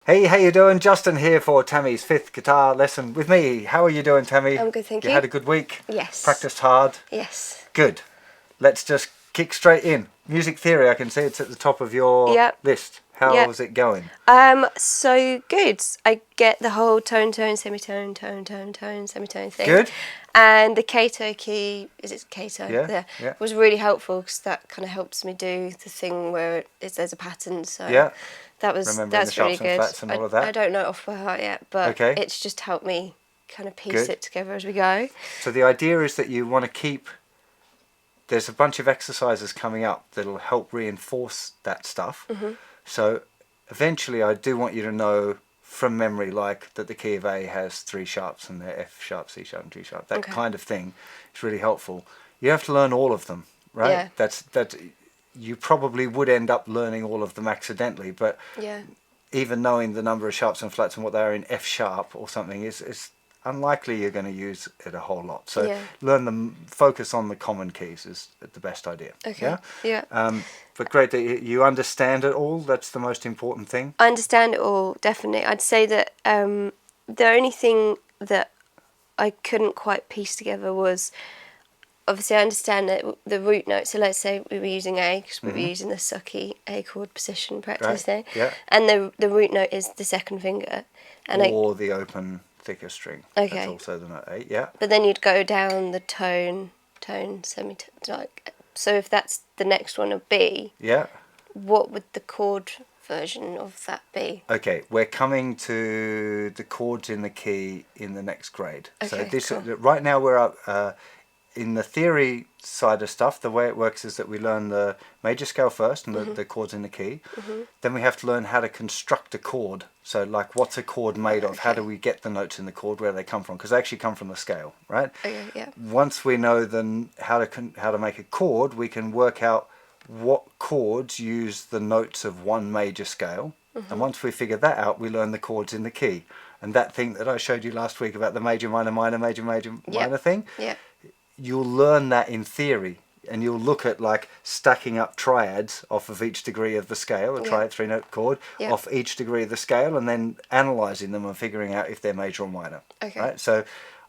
Hey, how you doing? Justin here for Tammy's 5th guitar lesson with me. How are you doing, Tammy? I'm good, thank you. You had a good week? Yes. Practiced hard? Yes. Good. Let's just kick straight in. Music theory, I can see it's at the top of your list. How's it going? So good. I get the whole tone, semitone, tone, semitone thing. Good. And the Kato key, is it Kato? Yeah. Was really helpful because that kind of helps me do the thing where there's a pattern. So Yeah. that's the really sharps and good. flats and all of that. I don't know it off by heart yet, but it's just helped me kind of piece it together as we go. So the idea is that you want to keep. There's a bunch of exercises coming up that'll help reinforce that stuff. Mm-hmm. So eventually I do want you to know from memory, like that the key of A has 3 sharps and the F sharp, C sharp and G sharp. That kind of thing is really helpful. You have to learn all of them, right? Yeah. That you probably would end up learning all of them accidentally, but even knowing the number of sharps and flats and what they are in F sharp or something is unlikely you're going to use it a whole lot. So learn them, focus on the common keys is the best idea. Okay. Yeah. But great that you understand it all. That's the most important thing. I understand it all, definitely. I'd say that the only thing that I couldn't quite piece together was, obviously I understand that the root note, so let's say we were using A, because we were using the sucky A chord position practice there. Yeah. And the root note is the second finger. And or the open thicker string. Okay. That's also the note A, yeah. But then you'd go down the tone, semitone, like, so if that's the next one, a B, what would the chord version of that be? Okay, we're coming to the chords in the key in the next grade. Okay, so right now we're up in the theory side of stuff. The way it works is that we learn the major scale first and the chords in the key. Then we have to learn how to construct a chord. So like, what's a chord made of? How do we get the notes in the chord? Where they come from? Because they actually come from the scale, right? Okay, yeah. Once we know then how to make a chord, we can work out what chords use the notes of one major scale. And once we figure that out, we learn the chords in the key. And that thing that I showed you last week about the major, minor, minor, major, minor thing, you'll learn that in theory. And you'll look at like stacking up triads off of each degree of the scale, a triad 3-note chord, off each degree of the scale, and then analysing them and figuring out if they're major or minor. Okay. Right? So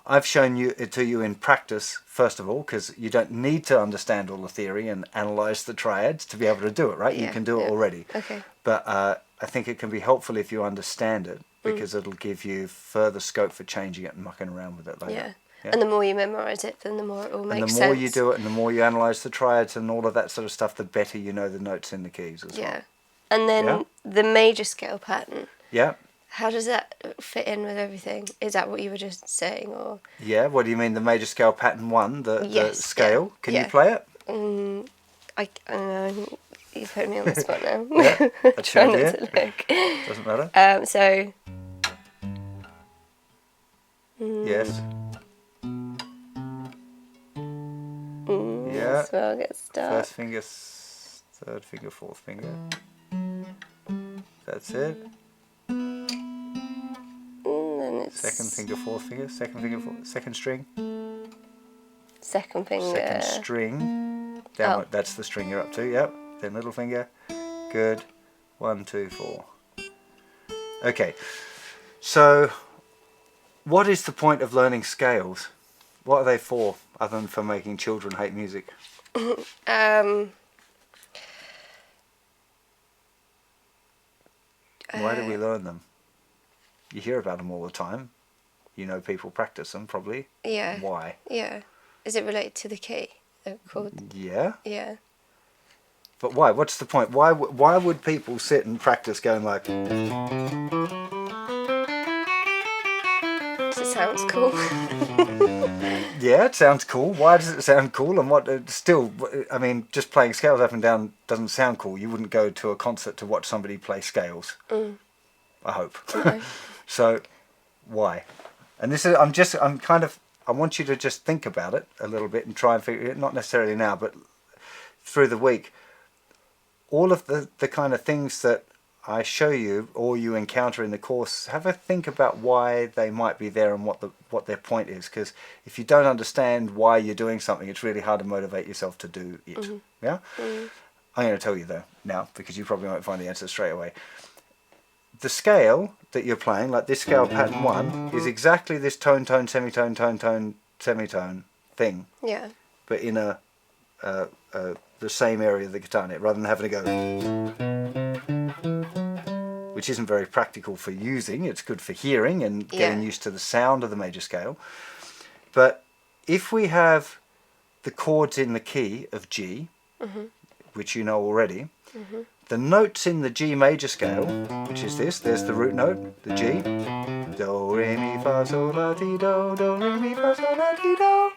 I've shown it to you in practice, first of all, because you don't need to understand all the theory and analyse the triads to be able to do it, right? You can do it already. Okay. But I think it can be helpful if you understand it, because it'll give you further scope for changing it and mucking around with it later. Yeah. And the more you memorise it, then the more it will make sense. And the more you do it and the more you analyse the triads and all of that sort of stuff, the better you know the notes in the keys as well. Yeah. And then the major scale pattern. Yeah. How does that fit in with everything? Is that what you were just saying, or? Yeah. What do you mean, the major scale pattern 1, the scale? Yeah. Can you play it? I know. You put me on the spot now. Yeah. That's Try your not idea. to look. Doesn't matter. So. Yes. Yeah. So I'll get stuck. First finger, third finger, fourth finger. That's it. Then it's Second finger, fourth finger. Second finger, second string. second finger. Second string. Down. That's the string you're up to. Yep. Then middle finger. Good. 1, 2, 4. Okay. So, what is the point of learning scales? What are they for, other than for making children hate music? Why do we learn them? You hear about them all the time. You know people practice them, probably. Yeah. Why? Yeah. Is it related to the key? The chord? Yeah. Yeah. But why? What's the point? Why would people sit and practice going like... It sounds cool. Yeah, it sounds cool. Why does it sound cool? And what? Still, I mean, just playing scales up and down doesn't sound cool. You wouldn't go to a concert to watch somebody play scales. I hope. Okay. So, why? And this is, I want you to just think about it a little bit and try and figure it, not necessarily now, but through the week. All of the kind of things that I show you or you encounter in the course, have a think about why they might be there and what their point is. Because if you don't understand why you're doing something, it's really hard to motivate yourself to do it. Yeah? I'm going to tell you though now, because you probably won't find the answer straight away. the scale that you're playing, like this scale pattern 1, is exactly this tone, tone, semitone, tone, tone, semitone thing. Yeah. But in the same area of the guitar net, rather than having to go, which isn't very practical for using. It's good for hearing and getting used to the sound of the major scale. But if we have the chords in the key of G, which you know already, the notes in the G major scale, which is this, there's the root note, the G, do, re, mi, fa, sol, la, ti, do, re, mi, fa, sol, la, ti, do.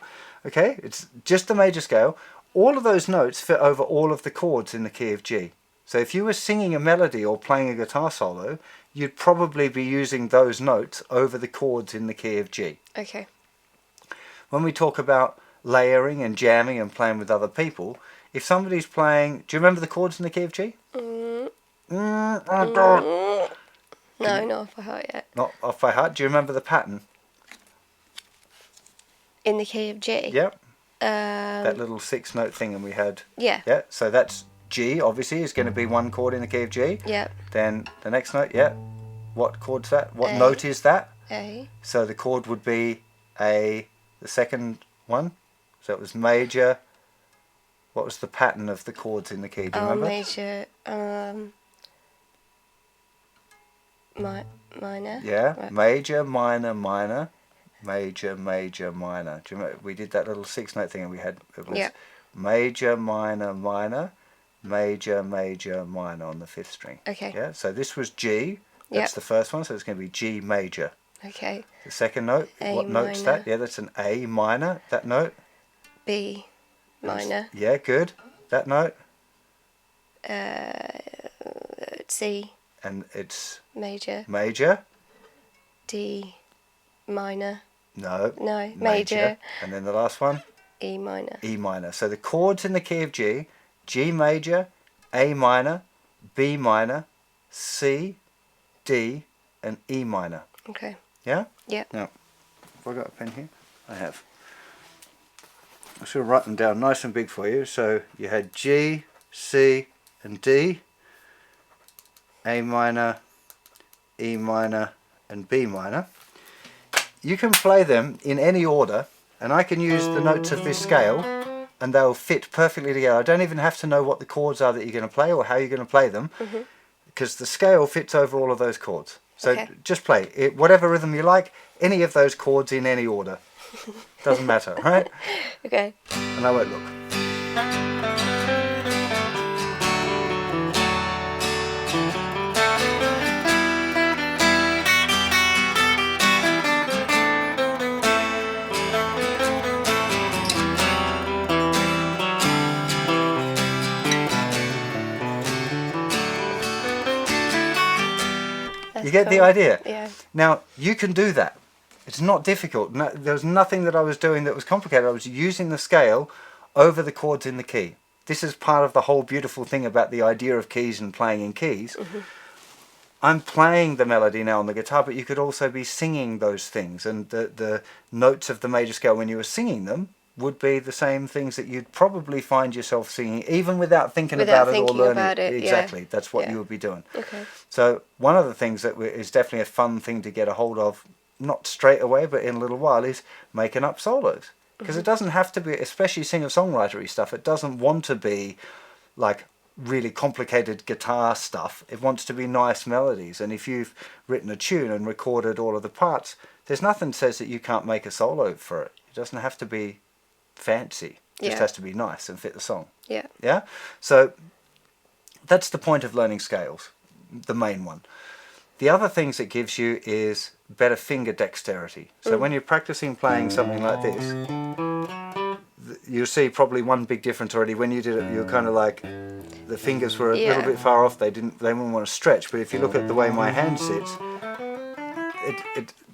Okay, it's just the major scale. All of those notes fit over all of the chords in the key of G. So if you were singing a melody or playing a guitar solo, you'd probably be using those notes over the chords in the key of G. Okay. When we talk about layering and jamming and playing with other people, if somebody's playing... Do you remember the chords in the key of G? No, not off by heart yet. Not off by heart. Do you remember the pattern? In the key of G? Yep. That little 6-note thing, and we had... Yeah. Yeah, so that's G, obviously, is going to be one chord in the key of G. Yep. Then the next note, yeah. What chord's that? What A. note is that? A. So the chord would be A, the second one. So it was major. What was the pattern of the chords in the key? Do you remember? Major, minor. Yeah, right. major, minor, minor, major, major, minor. Do you remember? We did that little 6-note thing, and we had it was major, minor, minor, major, major, minor on the 5th string. Okay. Yeah. So this was G. That's the first one. So it's going to be G major. Okay. The second note. A what note's minor. that? Yeah, that's an A minor. That note. B minor. Yeah, good. That note. C. And it's Major. major. D minor. No. No. Major. And then the last one. E minor. E minor. So the chords in the key of G: G major, A minor, B minor, C, D, and E minor. Okay. Yeah? Yeah. Now, have I got a pen here? I have. I should write them down nice and big for you. So you had G, C, and D, A minor, E minor, and B minor. You can play them in any order, and I can use the notes of this scale, and they'll fit perfectly together. I don't even have to know what the chords are that you're going to play or how you're going to play them, because the scale fits over all of those chords. So just play it, whatever rhythm you like, any of those chords in any order. Doesn't matter, right? Okay. And I won't look. That's You get the cool. idea? Yeah. Now, you can do that. It's not difficult. No, there was nothing that I was doing that was complicated. I was using the scale over the chords in the key. This is part of the whole beautiful thing about the idea of keys and playing in keys. I'm playing the melody now on the guitar, but you could also be singing those things. And the notes of the major scale when you were singing them would be the same things that you'd probably find yourself singing, even without thinking about it or learning it. Exactly. That's what you would be doing. Okay. So one of the things that is definitely a fun thing to get a hold of, not straight away, but in a little while, is making up solos. Because it doesn't have to be, especially singer-songwritery stuff, it doesn't want to be like really complicated guitar stuff. It wants to be nice melodies. And if you've written a tune and recorded all of the parts, there's nothing that says that you can't make a solo for it. It doesn't have to be fancy. It just has to be nice and fit the song. Yeah. Yeah? So that's the point of learning scales, the main one. The other things it gives you is better finger dexterity. So when you're practicing playing something like this, you'll see probably one big difference already. When you did it, you were kind of like, the fingers were a little bit far off. They wouldn't want to stretch. But if you look at the way my hand sits,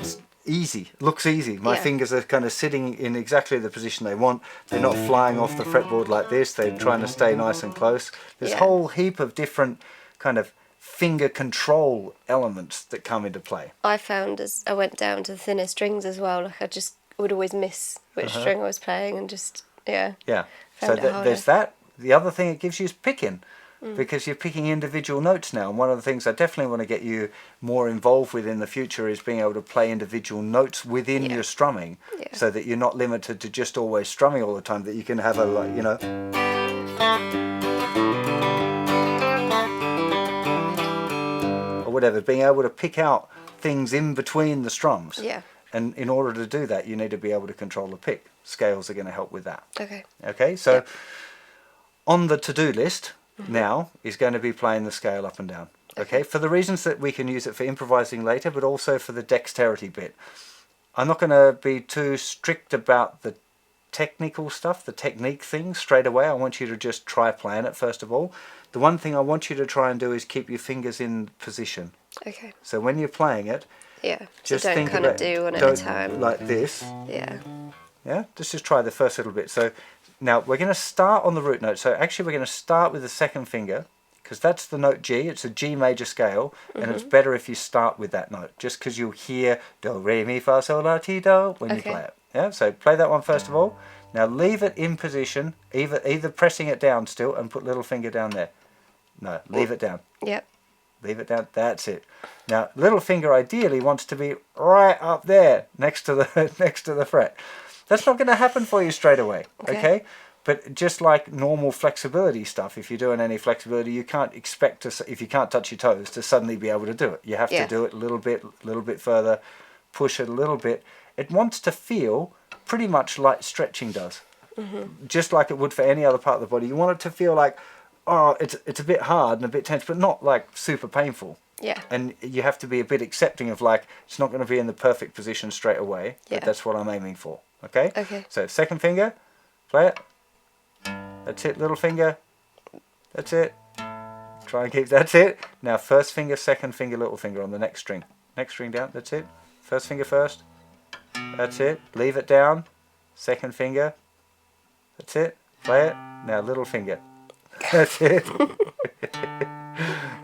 it's easy. It looks easy. My fingers are kind of sitting in exactly the position they want. They're not flying off the fretboard like this. They're trying to stay nice and close. There's a whole heap of different kind of finger control elements that come into play. I found as I went down to the thinner strings as well, like I just would always miss which string I was playing and just, Yeah. So found it harder. there's that. The other thing it gives you is picking. because you're picking individual notes now. And one of the things I definitely want to get you more involved with in the future is being able to play individual notes within your strumming, so that you're not limited to just always strumming all the time, that you can have a, like, you know, or whatever, being able to pick out things in between the strums. Yeah. And in order to do that, you need to be able to control the pick. Scales are going to help with that. Okay. Okay, so on the to-do list now is going to be playing the scale up and down. Okay, for the reasons that we can use it for improvising later, but also for the dexterity bit. I'm not going to be too strict about the technical stuff, the technique thing straight away. I want you to just try playing it first of all. The one thing I want you to try and do is keep your fingers in position. Okay. So when you're playing it, just don't kind of do one at a time. Like this. Yeah. Yeah, just try the first little bit. So now we're going to start on the root note. So actually we're going to start with the second finger, because that's the note G. It's a G major scale, and it's better if you start with that note, just because you'll hear do, re, mi, fa, sol, la, ti, do when you play it. Yeah, so play that one first of all. Now leave it in position, either pressing it down still and put little finger down there. No, leave it down. Yep. Leave it down. That's it. Now, little finger ideally wants to be right up there next to the next to the fret. That's not going to happen for you straight away. Okay? But just like normal flexibility stuff, if you're doing any flexibility, you can't expect to, if you can't touch your toes, to suddenly be able to do it. You have to do it a little bit further, push it a little bit. It wants to feel pretty much like stretching does, just like it would for any other part of the body. You want it to feel like, oh, it's a bit hard and a bit tense, but not like super painful. Yeah. And you have to be a bit accepting of, like, it's not going to be in the perfect position straight away, but that's what I'm aiming for. Okay? Okay. So second finger, play it. That's it, little finger. That's it. Try and keep, that's it. Now first finger, second finger, little finger on the next string. Next string down, that's it. First finger first. That's it. Leave it down. Second finger. That's it. Play it. Now little finger. That's it.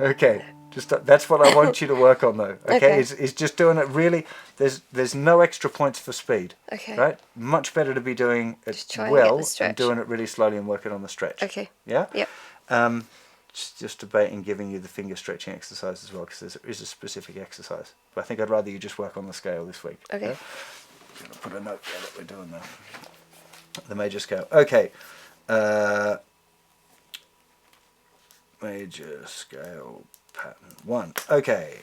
Okay. Just that's what I want you to work on, though. Okay, is just doing it really. There's no extra points for speed. Okay. Right. Much better to be doing it well and doing it really slowly and working on the stretch. Okay. Yeah. Yep. Just debating giving you the finger stretching exercise as well, because there is a specific exercise. But I think I'd rather you just work on the scale this week. Okay. Yeah? I'm gonna put a note there that we're doing the major scale. Okay. Major scale pattern 1. Okay.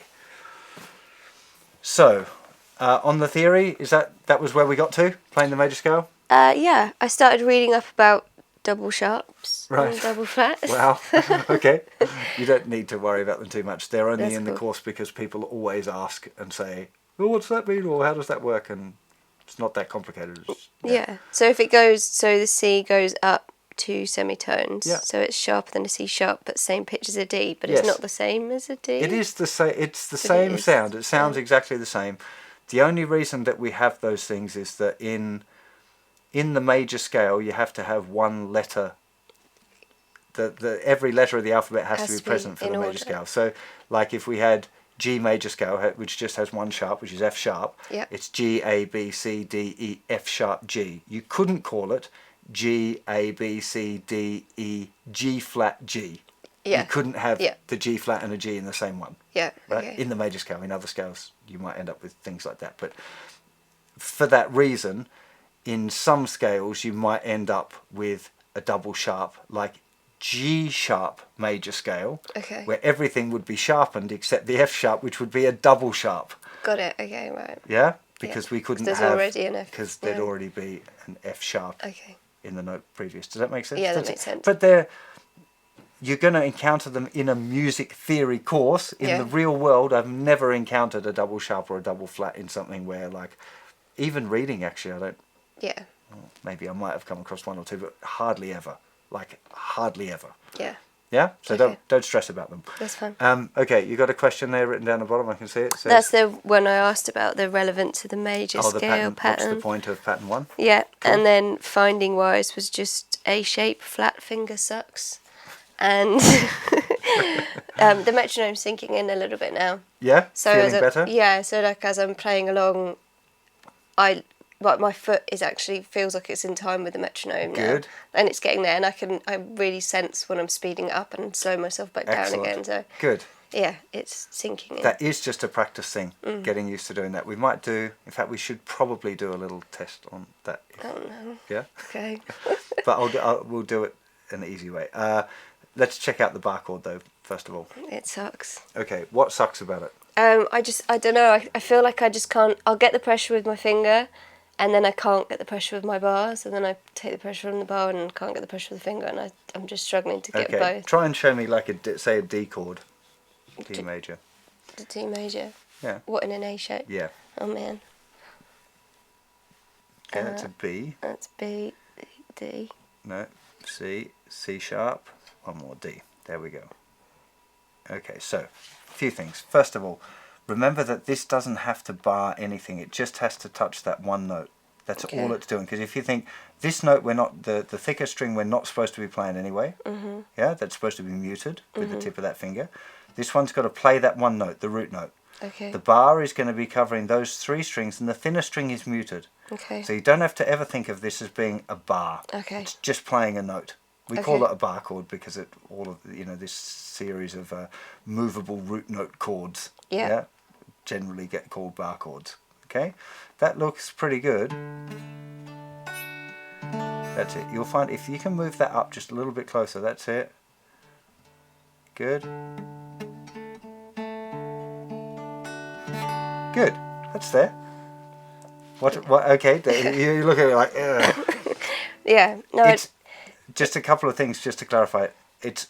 So, on the theory, is that was where we got to, playing the major scale? Yeah, I started reading up about double sharps and double flats. Wow. Okay. You don't need to worry about them too much. They're only in the course because people always ask and say, "Oh, what's that mean?" or "How does that work?" And it's not that complicated. Yeah. So if it goes, so the C goes up 2 semitones. Yeah. So it's sharper than a C sharp, but same pitch as a D, but it's not the same as a D. It is the same. It's the same sound. It sounds exactly the same. The only reason that we have those things is that in the major scale you have to have one letter. Every letter of the alphabet has to be present for the major scale. So, like if we had G major scale, which just has one sharp, which is F sharp. Yep. It's G A B C D E F sharp G. You couldn't call it G A B C D E G flat G. Yeah. You couldn't have the G flat and a G in the same one. Yeah. Right? Okay. In the major scale. In other scales, you might end up with things like that. But for that reason, in some scales, you might end up with a double sharp, like G sharp major scale, where everything would be sharpened except the F sharp, which would be a double sharp. Got it. Okay. Right. Yeah, because we couldn't have already an F. Because there'd already be an F sharp in the note previous. Does that make sense? Yeah, that makes sense. But you're going to encounter them in a music theory course. In the real world, I've never encountered a double sharp or a double flat in something where, like, even reading, actually, I don't. Yeah. Well, maybe I might have come across one or two, but hardly ever. Like, hardly ever. Yeah. Yeah? So don't stress about them. That's fine. Okay, you got a question there written down the bottom, I can see it. That's the one I asked about, the relevance of the major scale pattern. What's the point of pattern 1? Yeah, cool. And then finding wise was just A shape, flat finger sucks. And the metronome's sinking in a little bit now. Yeah? So feeling better? Yeah, so like as I'm playing along, like my foot is actually feels like it's in time with the metronome now. Good. And it's getting there, and I really sense when I'm speeding it up and slowing myself back down again. So good. yeah, it's sinking in. That is just a practice thing, getting used to doing that. We might do, in fact, we should probably do a little test on that. Oh no. Yeah? Okay. But we'll do it an easy way. Let's check out the bar chord though, first of all. It sucks. Okay, what sucks about it? I don't know, I feel like I just can't, I'll get the pressure with my finger, and then I can't get the pressure with my bar, so then I take the pressure from the bar and can't get the pressure with the finger, and I'm just struggling to get both. Try and show me like say a D chord. D major. The D major? Yeah. What, in an A shape? Yeah. Oh man. Okay, that's a B. That's B, D. No, C, C sharp, one more D. There we go. Okay, so a few things. First of all, remember that this doesn't have to bar anything. It just has to touch that one note. That's all it's doing. Because if you think this note, we're not the thicker string, we're not supposed to be playing anyway. Yeah, that's supposed to be muted with the tip of that finger. This one's got to play that one note, the root note. Okay. The bar is going to be covering those three strings, and the thinner string is muted. Okay. So you don't have to ever think of this as being a bar. Okay. It's just playing a note. We call it a bar chord because all of this series of movable root note chords generally get called bar chords. Okay, that looks pretty good. That's it. You'll find if you can move that up just a little bit closer. That's it. Good. Good. That's there. What? Okay. You look at it like. Ugh. Yeah. No. It's just a couple of things just to clarify. It's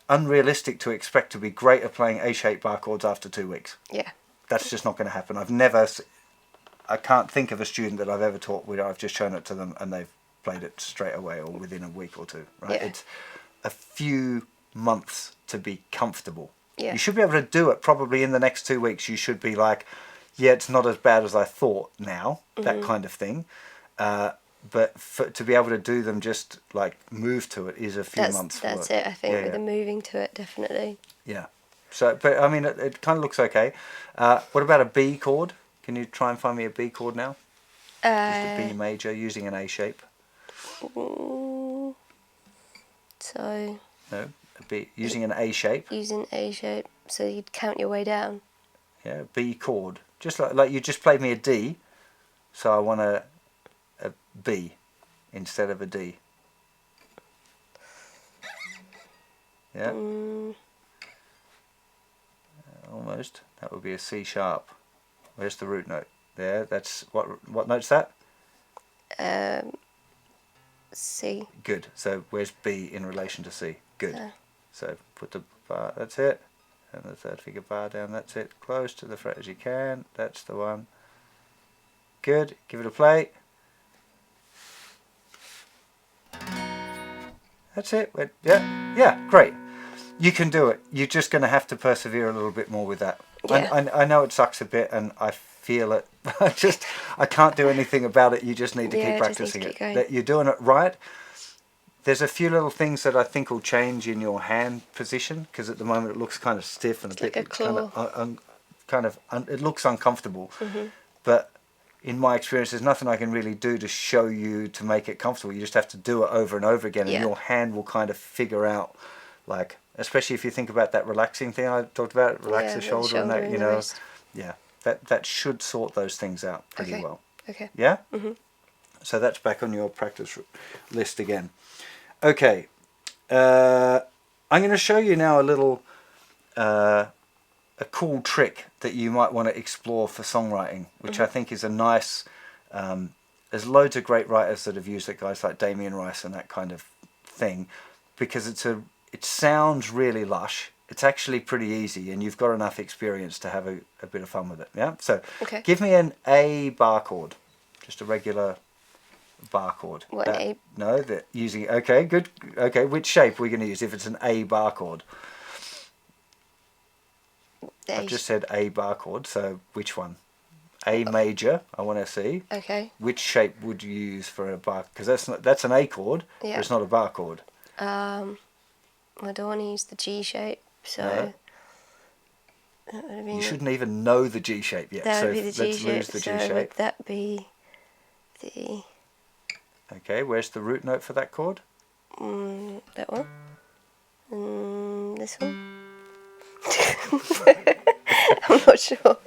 unrealistic to expect to be great at playing A-shaped bar chords after 2 weeks. Yeah. That's just not going to happen. I can't think of a student that I've ever taught where I've just shown it to them and they've played it straight away or within a week or two. Right? Yeah. It's a few months to be comfortable. Yeah. You should be able to do it probably in the next 2 weeks. You should be like, yeah, it's not as bad as I thought now, that kind of thing. But to be able to do them just like move to it is a few months work. That's it, I think, with the moving to it, definitely. Yeah. So, but I mean, it kind of looks okay. What about a B chord? Can you try and find me a B chord now? Just a B major using an A shape. So. No, a B using an A shape. Using A shape, so you'd count your way down. Yeah, B chord. Just like you just played me a D, so I want a B instead of a D. Yeah. Almost. That would be a C sharp. Where's the root note? There. That's what note's that? C. Good. So where's B in relation to C? Good. So put the bar. That's it. And the third finger bar down. That's it. Close to the fret as you can. That's the one. Good. Give it a play. That's it. Yeah, great. You can do it. You're just going to have to persevere a little bit more with that. Yeah. I know it sucks a bit, and I feel it. I can't do anything about it. You just need to keep practicing it. That you're doing it right. There's a few little things that I think will change in your hand position because at the moment it looks kind of stiff and a bit like a claw. it looks uncomfortable. But in my experience, there's nothing I can really do to show you to make it comfortable. You just have to do it over and over again, and your hand will kind of figure out, like, especially if you think about that relaxing thing I talked about, relax the shoulder and that, and the wrist. that should sort those things out pretty well. Okay. Yeah? So that's back on your practice list again. Okay. I'm going to show you now a little, a cool trick that you might want to explore for songwriting, which I think is a nice, there's loads of great writers that have used it, guys like Damien Rice and that kind of thing, because it sounds really lush. It's actually pretty easy, and you've got enough experience to have a bit of fun with it. Yeah. So, give me an A bar chord, just a regular bar chord. What, A? No, that using. Okay, good. Okay, which shape are we going to use if it's an A bar chord? I've just said A bar chord. So which one? A major. I want to see. Okay. Which shape would you use for a bar? Because that's an A chord. Yeah. But it's not a bar chord. I don't want to use the G shape, so that would have been you shouldn't even know the G shape yet. That so would be the G let's shape. lose the G so shape. would that be the... Okay, where's the root note for that chord? That one. This one. I'm not sure.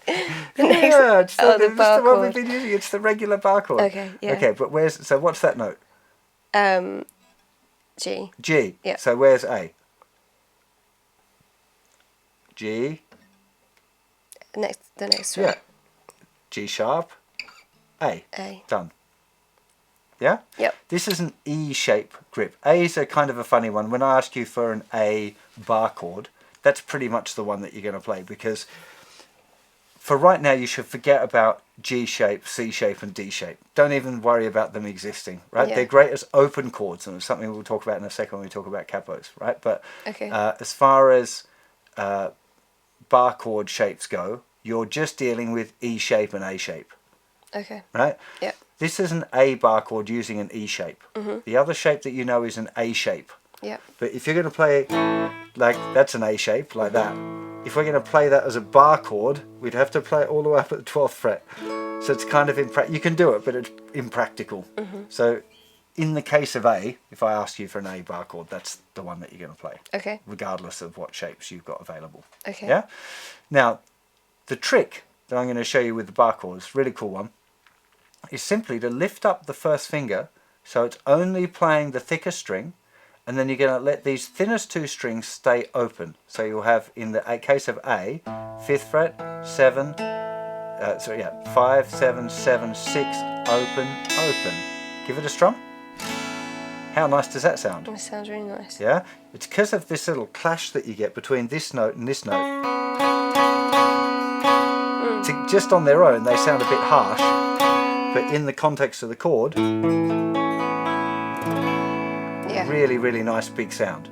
Yeah, it's the, the it's bar the one we've chord. been using. It's the regular bar chord. Okay, yeah. Okay, but so what's that note? G. G. Yeah. So where's A? G. The next one. Yeah. G sharp. A. A. Done. Yeah? Yep. This is an E shape grip. A is a kind of a funny one. When I ask you for an A bar chord, that's pretty much the one that you're going to play, because for right now you should forget about G shape, C shape and D shape. Don't even worry about them existing, right? Yeah. They're great as open chords, and it's something we'll talk about in a second when we talk about capos, right? But Okay. as far as bar chord shapes go, you're just dealing with E shape and A shape, Okay. right? Yeah. This is an A bar chord using an E shape. The other shape that you know is an A shape. Yeah. But if you're going to play, like, that's an A shape, like that. If we're going to play that as a bar chord, we'd have to play it all the way up at the 12th fret. So it's kind of, you can do it, but it's impractical. So in the case of A, if I ask you for an A bar chord, that's the one that you're going to play. Okay. Regardless of what shapes you've got available. Okay. Yeah? Now, the trick that I'm going to show you with the bar chords, really cool one, is simply to lift up the first finger so it's only playing the thicker string, and then you're going to let these thinnest two strings stay open. So you'll have, in the case of A, 5th fret, 5, 7, 7, 6, open, open. Give it a strum. How nice does that sound? That sounds really nice. Yeah? It's because of this little clash that you get between this note and this note. Just on their own, they sound a bit harsh, but in the context of the chord, really, really nice big sound.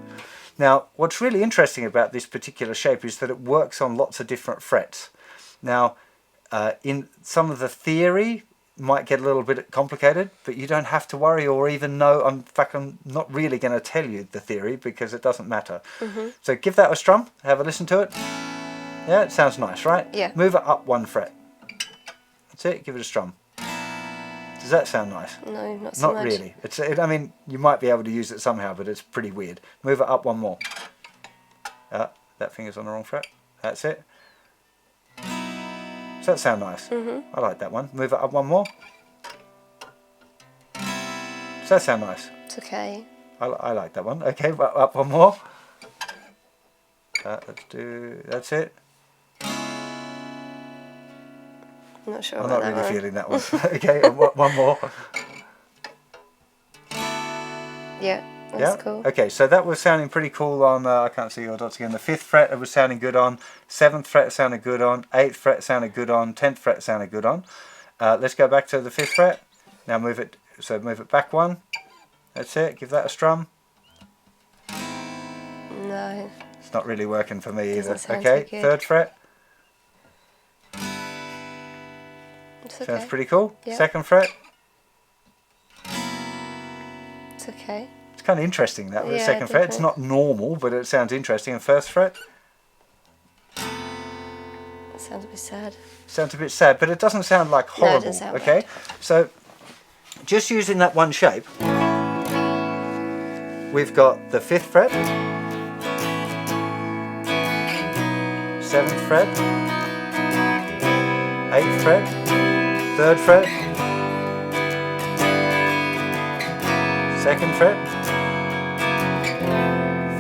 Now, what's really interesting about this particular shape is that it works on lots of different frets. Now, in some of the theory might get a little bit complicated, but you don't have to worry or even know. In fact, I'm not really going to tell you the theory because it doesn't matter. So give that a strum, have a listen to it. Yeah, it sounds nice, right? Yeah. Move it up 1 fret. That's it, give it a strum. Does that sound nice? No, not so much. Not really. I mean, you might be able to use it somehow, but it's pretty weird. Move it up 1 more. That finger's on the wrong fret. That's it. Does that sound nice? I like that one. Move it up 1 more. Does that sound nice? It's okay. I like that one. Okay, up 1 more. That's it. I'm not sure I'm about not that really one. feeling that one. Okay, 1 more. Yeah, that's cool. Okay, so that was sounding pretty cool on, I can't see your dots again, the 5th fret it was sounding good on, 7th fret sounded good on, 8th fret sounded good on, 10th fret sounded good on. Let's go back to the 5th fret. Now move it back 1. That's it, give that a strum. No. It's not really working for me either. Doesn't sound Okay, too good. 3rd fret. It's okay. Sounds pretty cool. Yeah. 2nd fret. It's okay. It's kind of interesting that with the Yeah, 2nd fret. It's definitely. not normal, but it sounds interesting. And 1st fret. It sounds a bit sad. Sounds a bit sad, but it doesn't sound like No, it horrible. doesn't sound Okay, so just using that one shape, we've got the 5th fret, 7th fret, 8th fret, 3rd fret, 2nd fret,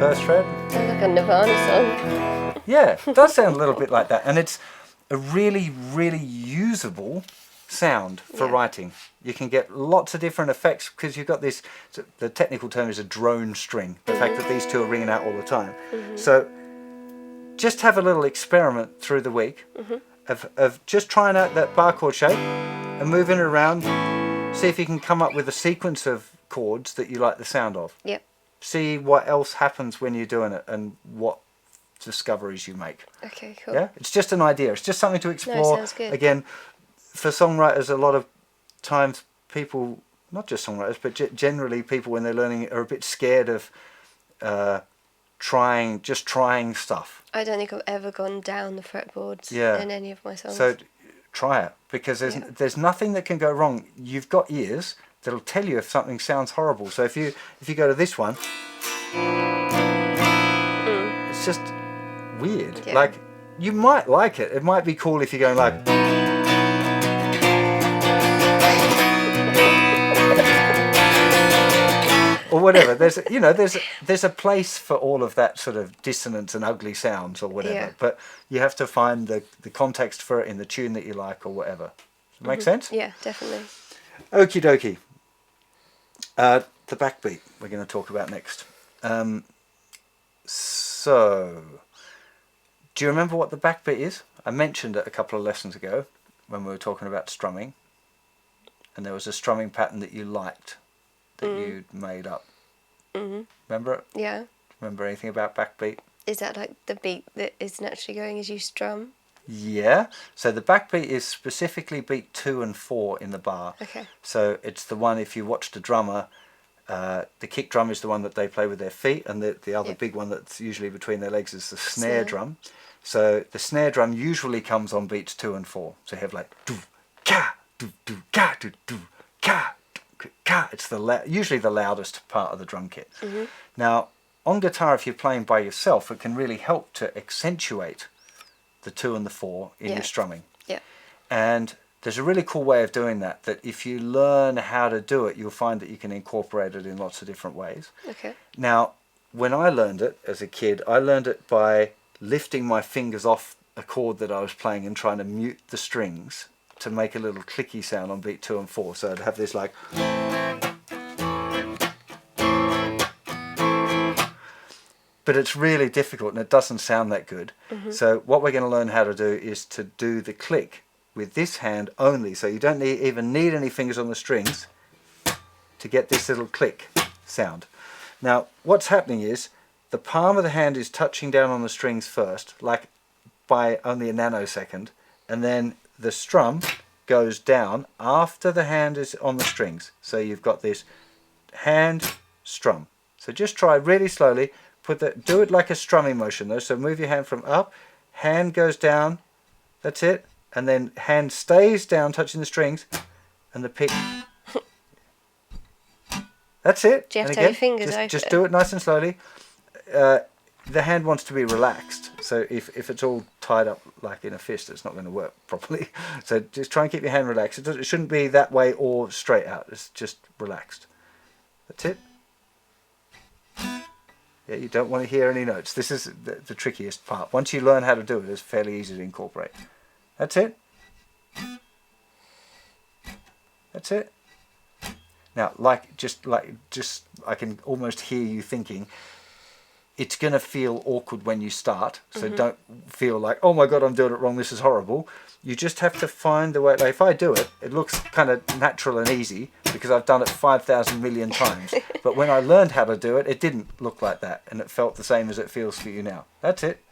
1st fret. Sounds like a Nirvana song. Yeah, it does sound a little bit like that, and it's a really, really usable sound for writing. You can get lots of different effects because you've got this, the technical term is a drone string, the fact that these two are ringing out all the time. So just have a little experiment through the week of just trying out that bar chord shape and moving it around. See if you can come up with a sequence of chords that you like the sound of. Yep. See what else happens when you're doing it and what discoveries you make. Okay, cool. Yeah, it's just an idea. It's just something to explore. sounds good. Again, for songwriters, a lot of times people, not just songwriters, but generally people when they're learning are a bit scared of trying stuff. I don't think I've ever gone down the fretboards Yeah. in any of my songs. So try it, because there's nothing that can go wrong. You've got ears that'll tell you if something sounds horrible. So if you go to this one, it's just weird. Yeah. Like, you might like it. It might be cool if you're going like, or whatever. There's there's a place for all of that sort of dissonance and ugly sounds or whatever. Yeah. But you have to find the context for it in the tune that you like or whatever. Does it make sense? Yeah, definitely. Okie dokie. The backbeat we're going to talk about next. So, do you remember what the backbeat is? I mentioned it a couple of lessons ago when we were talking about strumming, and there was a strumming pattern that you liked that you'd made up. Remember it? Yeah. Remember anything about backbeat? Is that like the beat that is naturally going as you strum? Yeah. So the backbeat is specifically beat 2 and 4 in the bar. Okay. So it's the one, if you watch the drummer, the kick drum is the one that they play with their feet, and the other big one that's usually between their legs is the snare drum. So the snare drum usually comes on beats 2 and 4. So you have like do ka do ka do ka do ka. It's usually the loudest part of the drum kit. Now on guitar, if you're playing by yourself, it can really help to accentuate the 2 and the 4 in your strumming. Yeah. And there's a really cool way of doing that if you learn how to do it, you'll find that you can incorporate it in lots of different ways. Okay. Now, when I learned it as a kid, I learned it by lifting my fingers off a chord that I was playing and trying to mute the strings to make a little clicky sound on beat 2 and 4. So I'd have this like... But it's really difficult and it doesn't sound that good. So what we're going to learn how to do is to do the click with this hand only. So you don't even need any fingers on the strings to get this little click sound. Now what's happening is the palm of the hand is touching down on the strings first, like by only a nanosecond, and then the strum goes down after the hand is on the strings. So you've got this hand strum. So just try really slowly. Do it like a strumming motion though. So move your hand from up, hand goes down, that's it, and then hand stays down touching the strings, and the pick. That's it. Do you have and to have your fingers over? Just do it nice and slowly. The hand wants to be relaxed, so if it's all tied up like in a fist, it's not going to work properly. So just try and keep your hand relaxed. It shouldn't be that way or straight out. It's just relaxed. That's it. Yeah, you don't want to hear any notes. This is the trickiest part. Once you learn how to do it, it's fairly easy to incorporate. That's it. That's it. Now, just I can almost hear you thinking, it's going to feel awkward when you start. So don't feel like, oh my God, I'm doing it wrong. This is horrible. You just have to find the way. Like if I do it, it looks kind of natural and easy because I've done it 5,000 million times. But when I learned how to do it, it didn't look like that. And it felt the same as it feels for you now. That's it.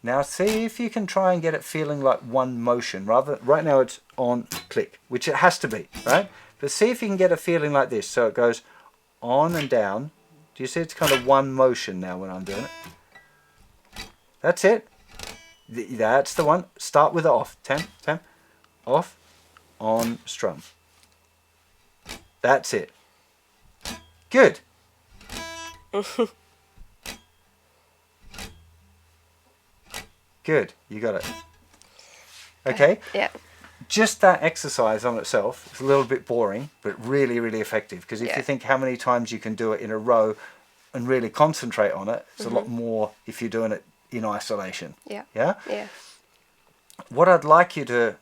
Now see if you can try and get it feeling like one motion. Right now it's on click, which it has to be, right? But see if you can get a feeling like this. So it goes on and down. Do you see it's kind of one motion now when I'm doing it? That's it. That's the one. Start with the off. Temp, off, on, strum. That's it. Good. Good. You got it. Okay? Yeah. Just that exercise on itself is a little bit boring, but really, really effective. Because if you think how many times you can do it in a row and really concentrate on it, it's a lot more if you're doing it in isolation. Yeah. Yeah? Yeah. What I'd like you to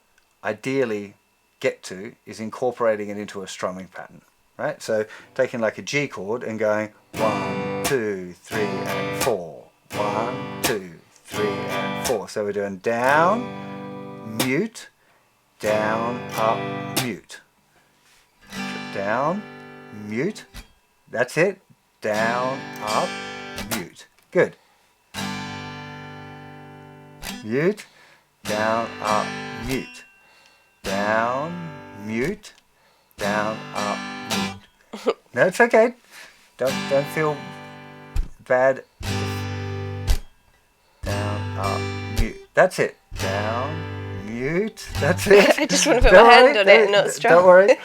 ideally get to is incorporating it into a strumming pattern, right? So taking like a G chord and going 1, 2, 3, and 4. 1, 2, 3, and 4. So we're doing down, mute, down, up, mute. Down, mute. That's it. Down, up, mute. Good. Mute, down, up, mute. Down, mute, down, up, mute. No, it's okay. Don't feel bad. Down, up, mute. That's it. Down, mute. That's it. I just want to put my hand on it and not strum. Don't worry.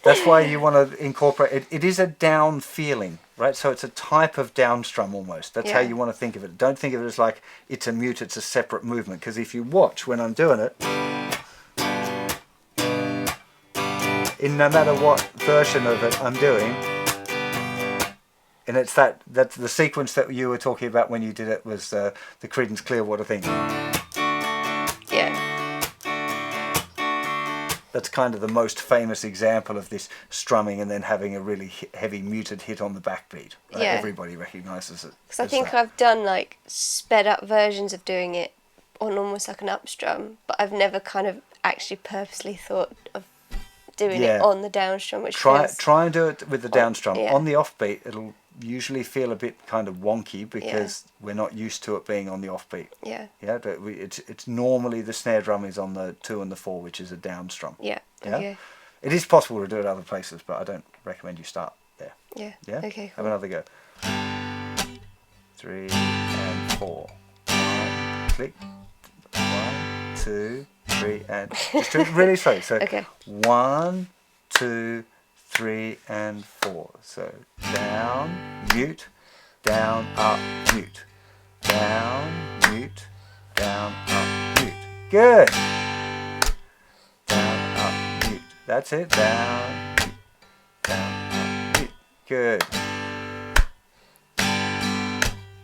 That's why you want to incorporate it. It is a down feeling, right? So it's a type of down strum almost. That's how you want to think of it. Don't think of it as like it's a mute, it's a separate movement. Because if you watch when I'm doing it, in no matter what version of it I'm doing, and it's that's the sequence that you were talking about when you did it was the Creedence Clearwater thing. Yeah. That's kind of the most famous example of this strumming and then having a really heavy muted hit on the backbeat. Right? Yeah. Everybody recognises it. Because I think I've done like sped up versions of doing it on almost like an up strum, but I've never kind of actually purposely thought of doing it on the down strum. Which try and do it with the down strum. Yeah. On the offbeat, it'll usually feel a bit kind of wonky because we're not used to it being on the offbeat. Yeah. Yeah, but it's normally the snare drum is on the 2 and the 4, which is a down strum. Yeah. Yeah? Okay. It is possible to do it other places, but I don't recommend you start there. Yeah. Yeah. Okay. Cool. Have another go. 3 and 4. 1, click. 1, 2, 3, and just do it really slow. So 1, 2, 3, and 4. So down, mute, down, up, mute, down, mute, down, up, mute. Good. Down, up, mute. That's it. Down, mute, down, up, mute. Good.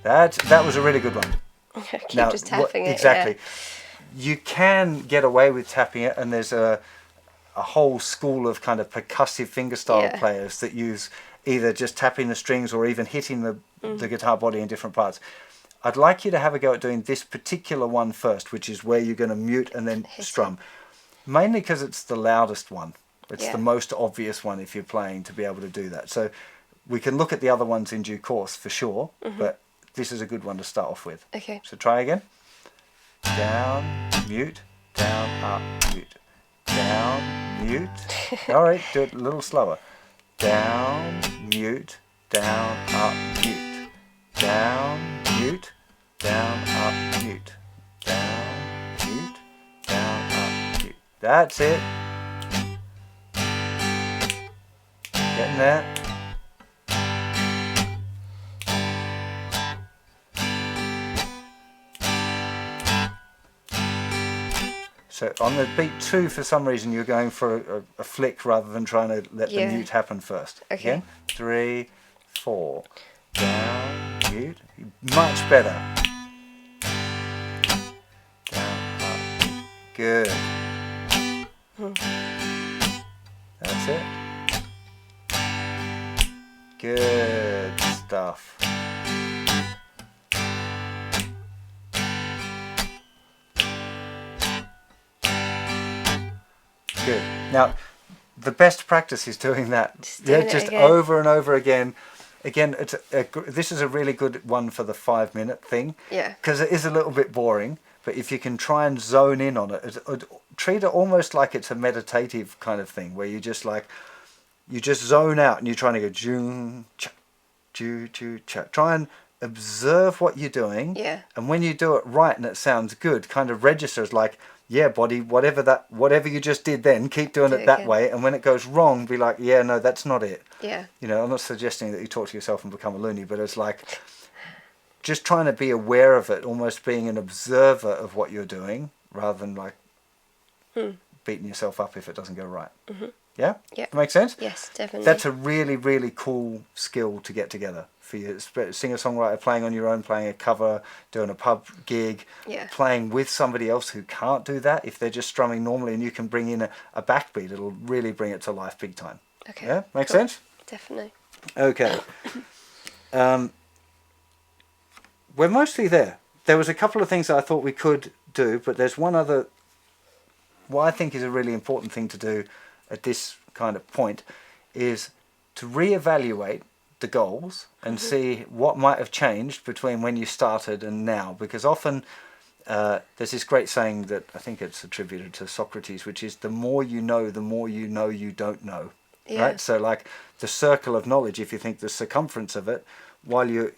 That was a really good one. Keep just tapping it. Exactly. Yeah. You can get away with tapping it, and there's a whole school of kind of percussive fingerstyle players that use either just tapping the strings or even hitting the guitar body in different parts. I'd like you to have a go at doing this particular one first, which is where you're going to mute and then strum. Mainly because it's the loudest one. It's the most obvious one if you're playing to be able to do that. So we can look at the other ones in due course for sure, but this is a good one to start off with. Okay. So try again. Down, mute, down, up, mute. Down, mute. All right, do it a little slower. Down, mute, down, up, mute. Down, mute, down, up, mute. Down, mute, down, up, mute. That's it. Getting there. So on the beat 2, for some reason, you're going for a flick rather than trying to let the mute happen first. Okay. Again, 3, 4. Down, mute. Much better. Down, up, mute. Good. That's it. Good stuff. Good. Now, the best practice is doing that. Just over and over again. Again, this is a really good one for the 5-minute thing. Yeah. Because it is a little bit boring, but if you can try and zone in on it, treat it almost like it's a meditative kind of thing, where you just zone out and you're trying to go jung, cha, ju, ju, cha. Try and observe what you're doing. Yeah. And when you do it right and it sounds good, kind of registers like, yeah, body, whatever you just did then, keep doing it that way. And when it goes wrong, be like, yeah, no, that's not it. Yeah. You know, I'm not suggesting that you talk to yourself and become a loony, but it's like just trying to be aware of it, almost being an observer of what you're doing, rather than like beating yourself up if it doesn't go right. Yeah? Yeah. Make sense? Yes, definitely. That's a really, really cool skill to get together for you. Singer-songwriter, playing on your own, playing a cover, doing a pub gig, playing with somebody else who can't do that. If they're just strumming normally and you can bring in a backbeat, it'll really bring it to life big time. Okay. Yeah? Make sense? Definitely. Okay. We're mostly there. There was a couple of things that I thought we could do, but there's one other, what I think is a really important thing to do at this kind of point, is to reevaluate the goals and see what might have changed between when you started and now. Because often there's this great saying that I think it's attributed to Socrates, which is the more you know you don't know. Right? So like the circle of knowledge, if you think the circumference of it, while you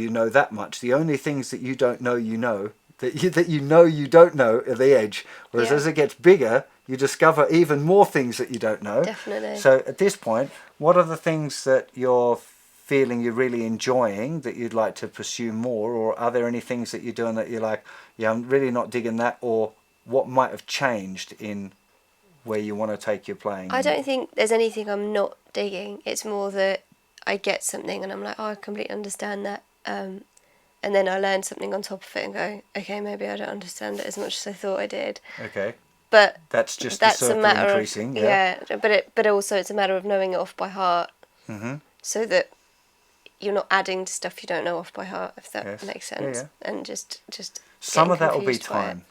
know that much, the only things that you don't know that you know you don't know at the edge. Whereas Yeah. as it gets bigger, you discover even more things that you don't know. Definitely. So at this point, what are the things that you're feeling you're really enjoying that you'd like to pursue more, or are there any things that you're doing that you're like, yeah, I'm really not digging that, or what might have changed in where you want to take your playing? I don't think there's anything I'm not digging. It's more that I get something and I'm like, oh, I completely understand that. And then I learn something on top of it and go, okay, maybe I don't understand it as much as I thought I did. Okay. But that's just the circle a matter increasing. Of, but also it's a matter of knowing it off by heart, so that you're not adding to stuff you don't know off by heart, if that makes sense. Yeah. And just some of that will be confused by time. it.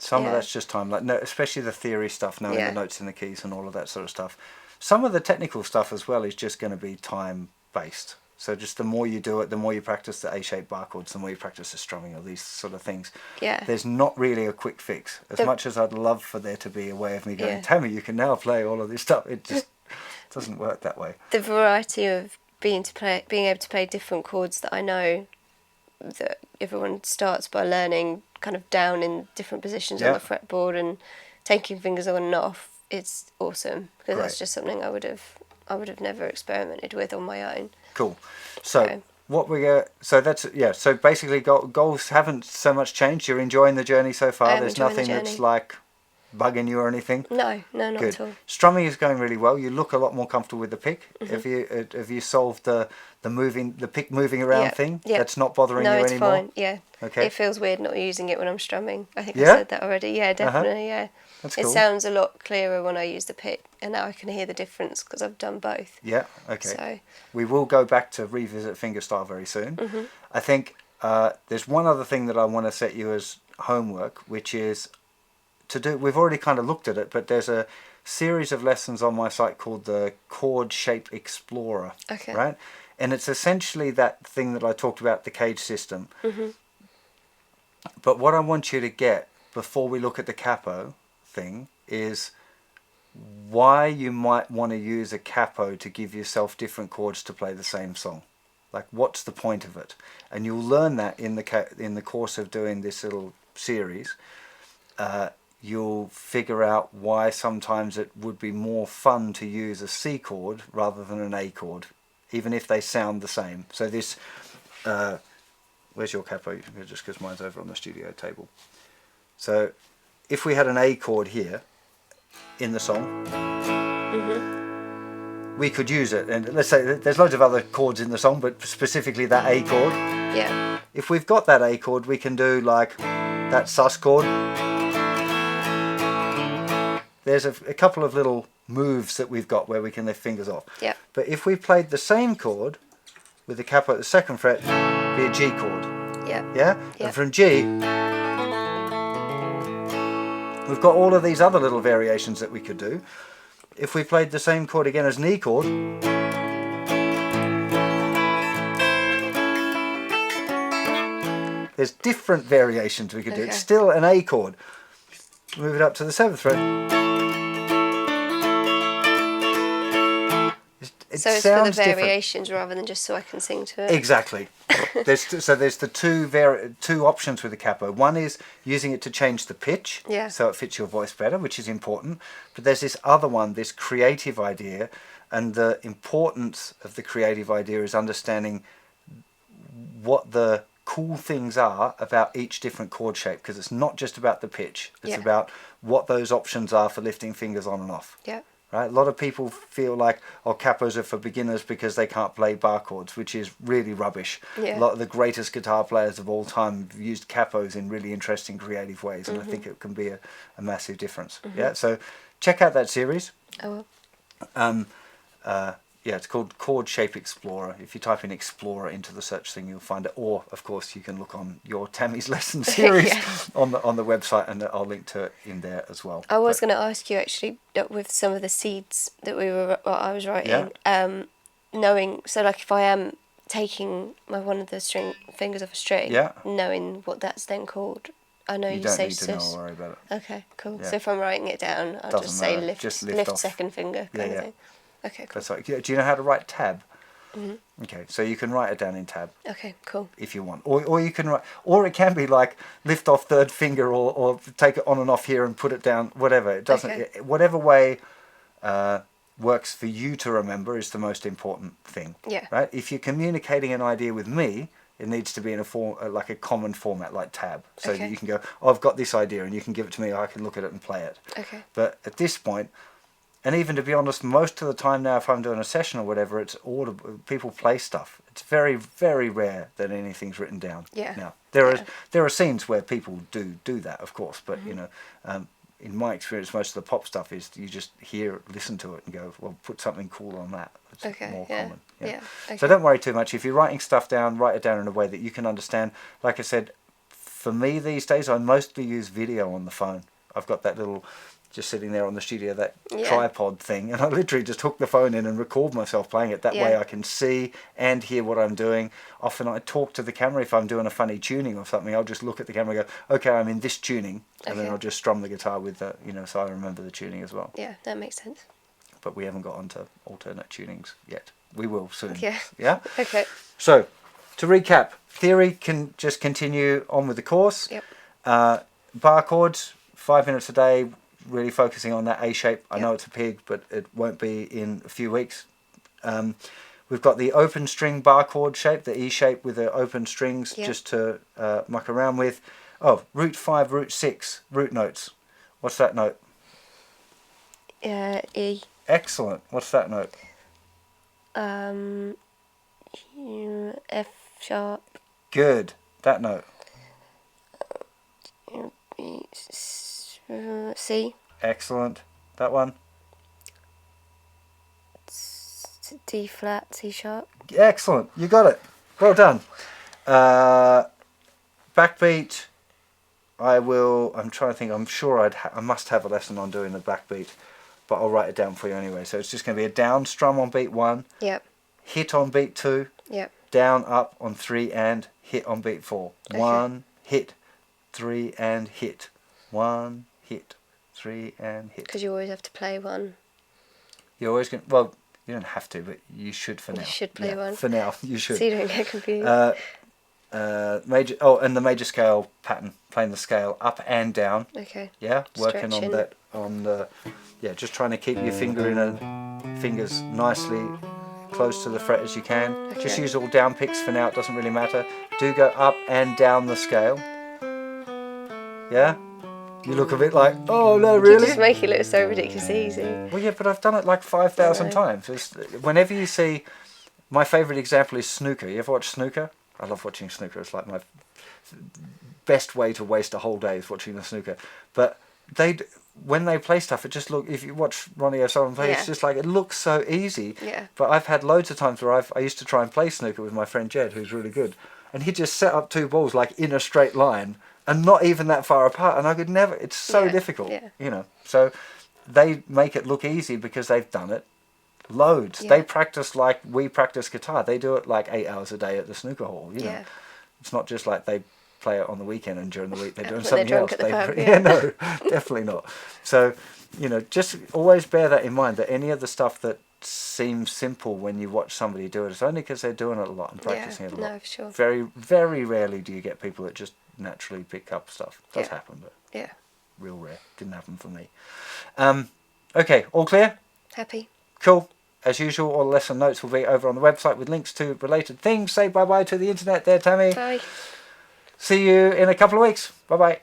Some of that's just time, like especially the theory stuff, knowing the notes and the keys and all of that sort of stuff. Some of the technical stuff as well is just going to be time based. So just the more you do it, the more you practice the A-shaped bar chords, the more you practice the strumming or these sort of things. Yeah. There's not really a quick fix. As much as I'd love for there to be a way of me going, Tammy, you can now play all of this stuff. It just doesn't work that way. The variety of being able to play different chords that I know that everyone starts by learning kind of down in different positions on the fretboard and taking fingers on and off, it's awesome, because that's just something I would have never experimented with on my own. Cool. So what so that's so basically goals haven't so much changed. You're enjoying the journey so far. There's nothing that's like bugging you or anything. No, not at all. Strumming is going really well. You look a lot more comfortable with the pick. Have you solved the pick moving around thing? That's not bothering you anymore? No, it's fine. Yeah. Okay. It feels weird not using it when I'm strumming. I think I said that already. Yeah, definitely. Yeah. That's cool. It sounds a lot clearer when I use the pick, and now I can hear the difference because I've done both. Yeah. Okay. So we will go back to revisit fingerstyle very soon. I think there's one other thing that I want to set you as homework, which is to do. We've already kind of looked at it, but there's a series of lessons on my site called the Chord Shape Explorer. Okay. Right, and it's essentially that thing that I talked about, the cage system. But what I want you to get before we look at the capo thing is why you might want to use a capo to give yourself different chords to play the same song. Like, what's the point of it? And you'll learn that in the course of doing this little series. You'll figure out why sometimes it would be more fun to use a C chord rather than an A chord, even if they sound the same. So this, where's your capo? Just because mine's over on the studio table. So if we had an A chord here in the song, we could use it. And let's say there's loads of other chords in the song, but specifically that A chord. yeah. If we've got that A chord, we can do like that sus chord. There's a couple of little moves that we've got where we can lift fingers off. Yeah. But if we played the same chord with the capo at the second fret, it'd be a G chord. Yeah. Yeah? And from G, we've got all of these other little variations that we could do. If we played the same chord again as an E chord, there's different variations we could do. It's still an A chord. Move it up to the seventh fret. So it's for the variations rather than just so I can sing to it. Exactly. There's the two options with the capo. One is using it to change the pitch, so it fits your voice better, which is important. But there's this other one, this creative idea, and the importance of the creative idea is understanding what the cool things are about each different chord shape, because it's not just about the pitch. It's about what those options are for lifting fingers on and off. Yeah. Right? A lot of people feel like, capos are for beginners because they can't play bar chords, which is really rubbish. Yeah. A lot of the greatest guitar players of all time have used capos in really interesting, creative ways, and I think it can be a massive difference. Yeah, so check out that series. I will. It's called Chord Shape Explorer. If you type in Explorer into the search thing, you'll find it. Or, of course, you can look on your Tammy's lesson series on the website, and I'll link to it in there as well. I was going to ask you, actually, with some of the seeds that I was writing, knowing, so like if I am taking one of the fingers off a string, knowing what that's then called. I know you say sis. You don't need to know or worry about it. Okay, cool. Yeah. So if I'm writing it down, I'll just say lift off. second finger kind of thing. Okay, cool. That's right. Do you know how to write tab? Okay, so you can write it down in tab. Okay, cool. If you want, or you can write, or it can be like lift off third finger, or take it on and off here and put it down. Whatever, it doesn't. Okay. Whatever way works for you to remember is the most important thing. Yeah. Right. If you're communicating an idea with me, it needs to be in a form like a common format, like tab, so that you can go, oh, I've got this idea, and you can give it to me. I can look at it and play it. Okay. But at this point. And even to be honest, most of the time now, if I'm doing a session or whatever, it's audible. People play stuff. It's very, very rare that anything's written down. Yeah. Now there are scenes where people do that, of course. But you know, in my experience, most of the pop stuff is you just hear, listen to it, and go, well, put something cool on that. It's more common. Yeah. Okay. So don't worry too much. If you're writing stuff down, write it down in a way that you can understand. Like I said, for me these days, I mostly use video on the phone. I've got that little. Just sitting there on the studio, that tripod thing, and I literally just hook the phone in and record myself playing it. That way I can see and hear what I'm doing. Often I talk to the camera if I'm doing a funny tuning or something. I'll just look at the camera and go, okay, I'm in this tuning, and then I'll just strum the guitar with the, you know, so I remember the tuning as well. Yeah, that makes sense. But we haven't got onto alternate tunings yet. We will soon. Yeah. Yeah? Okay. So, to recap, theory can just continue on with the course. Yep. Bar chords, 5 minutes a day, really focusing on that A shape. I know it's a pig, but it won't be in a few weeks. We've got the open string bar chord shape, the E shape with the open strings, just to muck around with. Oh, root 5, root 6, root notes. What's that note? E. Excellent. What's that note? F sharp. Good. That note? C. Excellent. That one? D flat, C sharp. Excellent. You got it. Well done. Backbeat. I'm trying to think. I'm sure I must have a lesson on doing the backbeat, but I'll write it down for you anyway. So it's just going to be a down strum on beat 1. Yep. Hit on beat 2. Yep. Down, up on 3 and hit on beat 4. Okay. 1, hit, 3 and hit. 1, hit, 3 and hit. Because you always have to play one. You're always going to, well, you don't have to, but you should for now. You should play one. For now, you should. So you don't get confused. And the major scale pattern, playing the scale up and down. Okay. Yeah, working Stretching. on that, just trying to keep your fingers nicely close to the fret as you can. Okay. Just use all down picks for now, it doesn't really matter. Do go up and down the scale. Yeah? You look a bit like, oh no, really? You just make it look so ridiculously easy. Well, yeah, but I've done it like 5,000 times. Whenever you see, my favourite example is snooker. You ever watch snooker? I love watching snooker. It's like my best way to waste a whole day is watching the snooker. But when they play stuff, it just if you watch Ronnie O'Sullivan play, it's just like, it looks so easy. Yeah. But I've had loads of times where I used to try and play snooker with my friend Jed, who's really good. And he'd just set up 2 balls like in a straight line and not even that far apart. And I could never, it's so difficult, you know. So they make it look easy because they've done it loads. They practice like we practice guitar. They do it like 8 hours a day at the snooker hall, you know. It's not just like they play it on the weekend and during the week they're doing something else. No, definitely not. So, you know, just always bear that in mind, that any of the stuff that seems simple when you watch somebody do it, it's only because they're doing it a lot and practicing it a lot. No, for sure. Very, very rarely do you get people that just naturally pick up stuff. It does happen, but real rare. Didn't happen for me. Okay, all clear? Happy. Cool. As usual, all the lesson notes will be over on the website with links to related things. Say bye-bye to the internet there, Tammy. Bye. See you in a couple of weeks. Bye-bye.